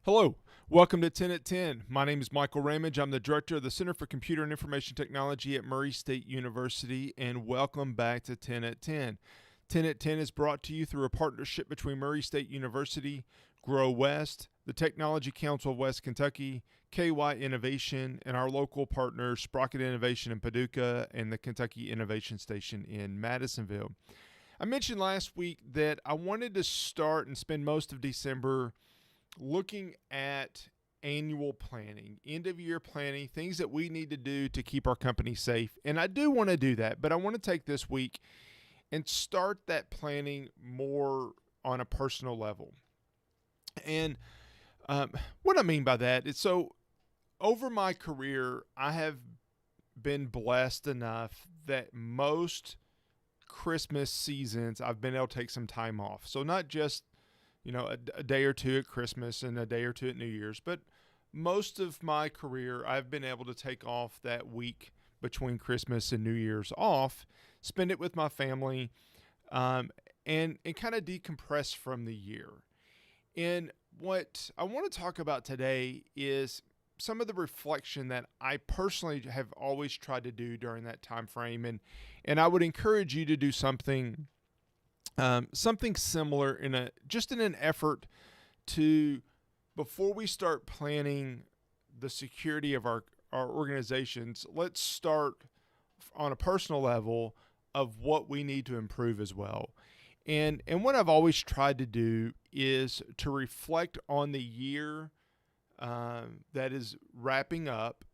Hello, welcome to 10 at 10. My name is Michael Ramage. I'm the director of the Center for Computer and Information Technology at Murray State University, and welcome back to 10 at 10. 10 at 10 is brought to you through a partnership between Murray State University, Grow West, the Technology Council of West Kentucky, KY Innovation, and our local partners, Sprocket Innovation in Paducah and the Kentucky Innovation Station in Madisonville. I mentioned last week that I wanted to start and spend most of December looking at annual planning, end of year planning, things that we need to do to keep our company safe. And I do want to do that, but I want to take this week and start that planning more on a personal level. And what I mean by that is, so over my career, I have been blessed enough that most Christmas seasons I've been able to take some time off. So not just a day or two at Christmas and a day or two at New Year's. But most of my career, I've been able to take off that week between Christmas and New Year's off, spend it with my family, and kind of decompress from the year. And what I want to talk about today is some of the reflection that I personally have always tried to do during that time frame, and I would encourage you to do something similar in an effort to, before we start planning the security of our organizations, let's start on a personal level of what we need to improve as well. And what I've always tried to do is to reflect on the year that is wrapping up.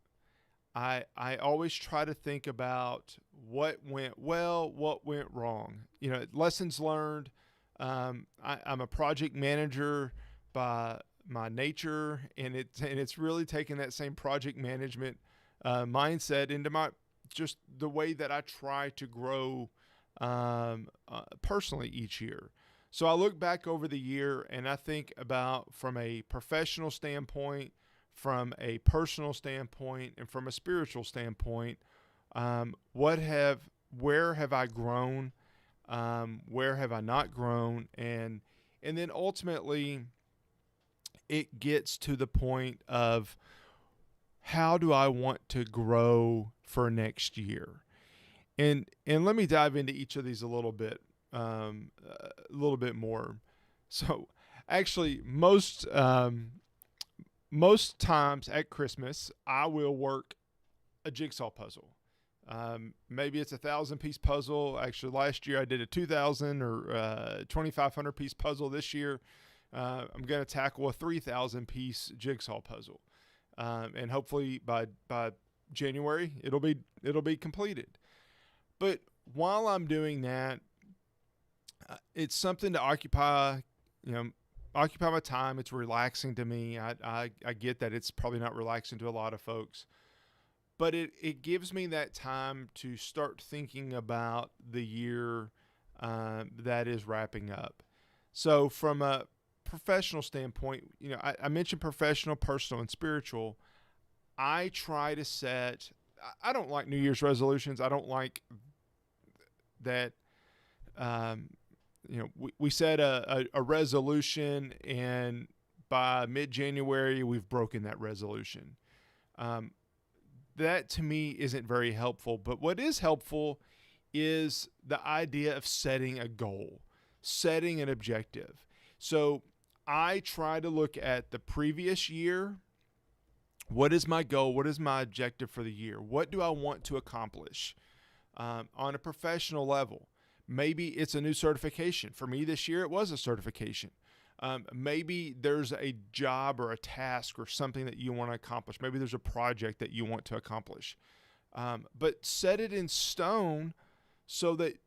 I always try to think about what went well, what went wrong. Lessons learned. I'm a project manager by my nature, and it's really taken that same project management mindset into just the way that I try to grow personally each year. So I look back over the year and I think about, from a professional standpoint, from a personal standpoint, and from a spiritual standpoint, where have I grown, where have I not grown, and then ultimately it gets to the point of, how do I want to grow for next year? And let me dive into each of these a little bit more. So actually, most times at Christmas, I will work a jigsaw puzzle. Maybe it's 1,000-piece puzzle. Actually, last year I did a 2,000 or 2,500 piece puzzle. This year, I'm going to tackle a 3,000-piece jigsaw puzzle, and hopefully by January it'll be completed. But while I'm doing that, it's something to occupy my time. It's relaxing to me. I get that it's probably not relaxing to a lot of folks, but it gives me that time to start thinking about the year that is wrapping up. So from a professional standpoint, I mentioned professional, personal, and spiritual. I try to set, I don't like New Year's resolutions. I don't like that. We set a resolution, and by mid-January, we've broken that resolution. That to me isn't very helpful. But what is helpful is the idea of setting a goal, setting an objective. So I try to look at the previous year. What is my goal? What is my objective for the year? What do I want to accomplish on a professional level? Maybe it's a new certification. For me this year, it was a certification. Maybe there's a job or a task or something that you want to accomplish. Maybe there's a project that you want to accomplish. But set it in stone so that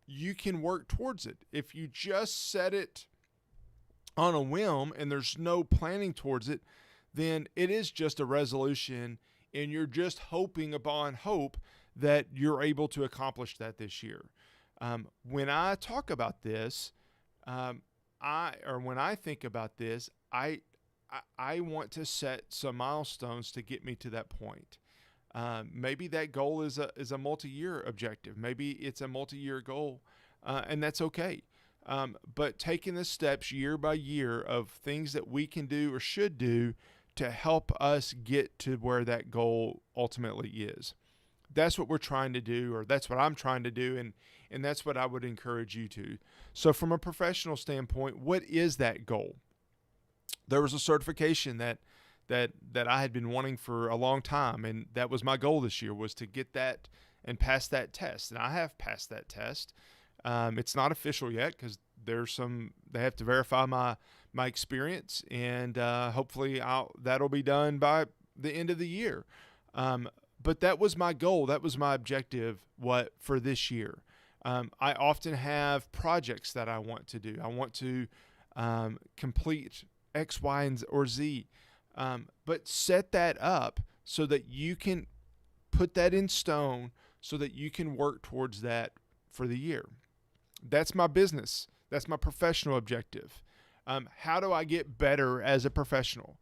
you can work towards it. If you just set it on a whim and there's no planning towards it, then it is just a resolution, and you're just hoping upon hope that you're able to accomplish that this year. When I talk about this, when I think about this, I want to set some milestones to get me to that point. Maybe that goal is a multi-year objective. Maybe it's a multi-year goal, and that's okay. but taking the steps year by year of things that we can do or should do to help us get to where that goal ultimately is. That's what we're trying to do, or that's what I'm trying to do, and that's what I would encourage you to. So from a professional standpoint, what is that goal? There was a certification that I had been wanting for a long time, and that was my goal this year, was to get that and pass that test. And I have passed that test. It's not official yet because they have to verify my experience, and hopefully that'll be done by the end of the year. But that was my goal. That was my objective for this year. I often have projects that I want to do. I want to complete X, Y, or Z. But set that up so that you can put that in stone so that you can work towards that for the year. That's my business. That's my professional objective. How do I get better as a professional?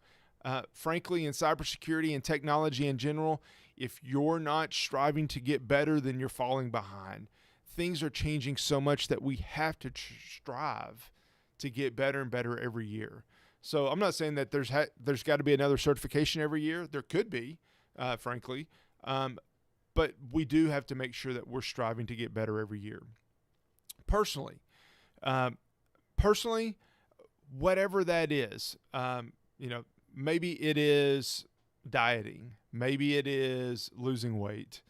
Frankly, in cybersecurity and technology in general, if you're not striving to get better, then you're falling behind. Things are changing so much that we have to strive to get better and better every year. So I'm not saying that there's got to be another certification every year. There could be, frankly. But we do have to make sure that we're striving to get better every year. Personally, whatever that is, maybe it is dieting. Maybe it is losing weight.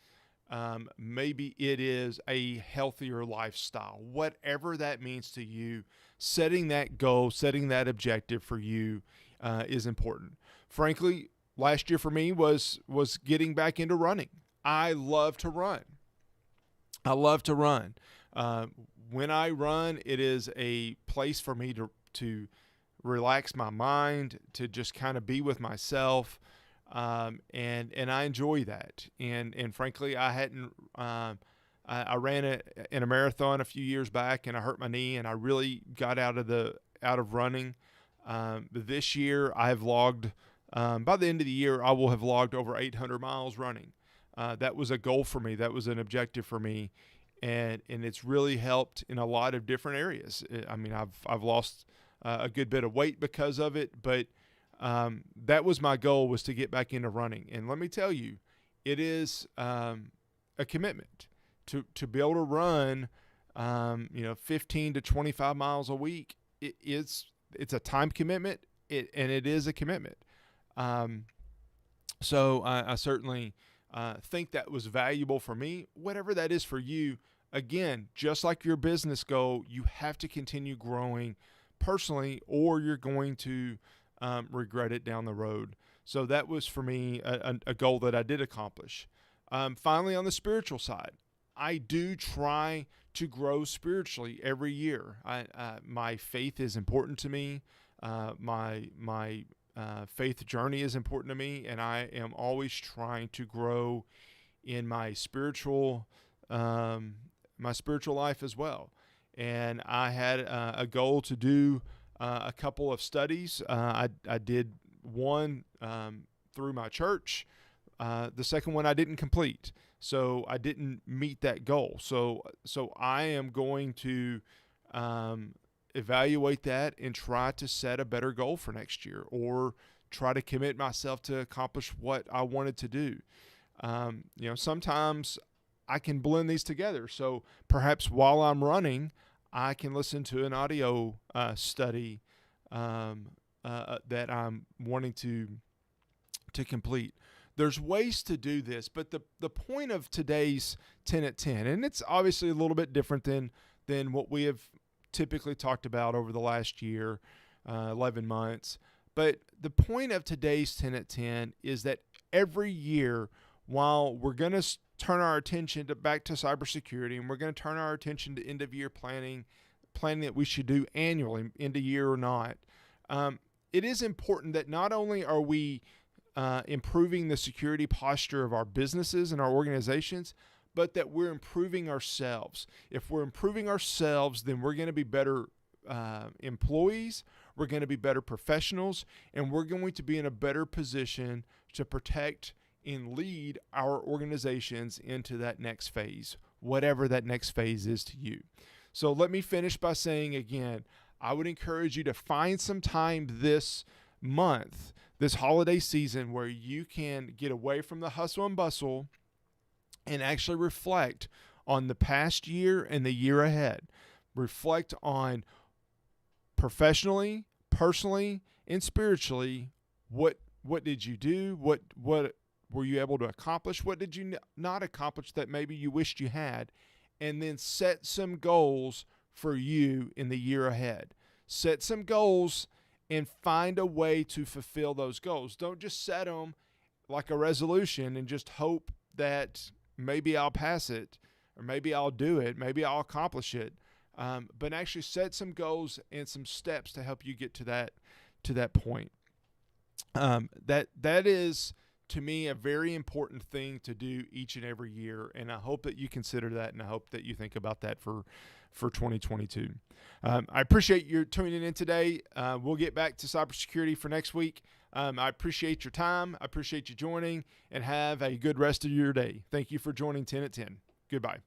Maybe it is a healthier lifestyle. Whatever that means to you, setting that goal, setting that objective for you is important. Frankly, last year for me was getting back into running. I love to run. When I run, it is a place for me to relax my mind, to just kind of be with myself. And I enjoy that. And frankly, I hadn't, I ran in a marathon a few years back and I hurt my knee and I really got out of running. This year I have logged, by the end of the year, I will have logged over 800 miles running. That was a goal for me. That was an objective for me. And it's really helped in a lot of different areas. I mean, I've lost a good bit of weight because of it, but that was my goal, was to get back into running. And let me tell you, it is a commitment to be able to run 15 to 25 miles a week. It's a time commitment, and it is a commitment. So I certainly think that was valuable for me. Whatever that is for you, again, just like your business goal, you have to continue growing personally, or you're going to regret it down the road. So that was for me a goal that I did accomplish. Finally, on the spiritual side, I do try to grow spiritually every year. My faith is important to me. My faith journey is important to me, and I am always trying to grow in my spiritual life as well. And I had a goal to do a couple of studies. I did one through my church. The second one I didn't complete, so I didn't meet that goal. So I am going to evaluate that and try to set a better goal for next year, or try to commit myself to accomplish what I wanted to do. Sometimes I can blend these together. So perhaps while I'm running, I can listen to an audio study that I'm wanting to complete. There's ways to do this, but the point of today's 10 at 10, and it's obviously a little bit different than what we have typically talked about over the last year, 11 months. But the point of today's 10 at 10 is that every year, while we're going to turn our attention back to cybersecurity, and we're going to turn our attention to end-of-year planning that we should do annually, end of year or not, it is important that not only are we improving the security posture of our businesses and our organizations, but that we're improving ourselves. If we're improving ourselves, then we're going to be better employees, we're going to be better professionals, and we're going to be in a better position to protect and lead our organizations into that next phase, whatever that next phase is to you. So let me finish by saying again, I would encourage you to find some time this month, this holiday season, where you can get away from the hustle and bustle and actually reflect on the past year and the year ahead. Reflect on professionally, personally, and spiritually, what did you do? What were you able to accomplish? What did you not accomplish that maybe you wished you had? And then set some goals for you in the year ahead. Set some goals and find a way to fulfill those goals. Don't just set them like a resolution and just hope that maybe I'll pass it, or maybe I'll do it, maybe I'll accomplish it. But actually set some goals and some steps to help you get to that point. That is, to me, a very important thing to do each and every year, and I hope that you consider that, and I hope that you think about that for 2022. I appreciate your tuning in today. We'll get back to cybersecurity for next week. I appreciate your time. I appreciate you joining, and have a good rest of your day. Thank you for joining 10 at 10. Goodbye.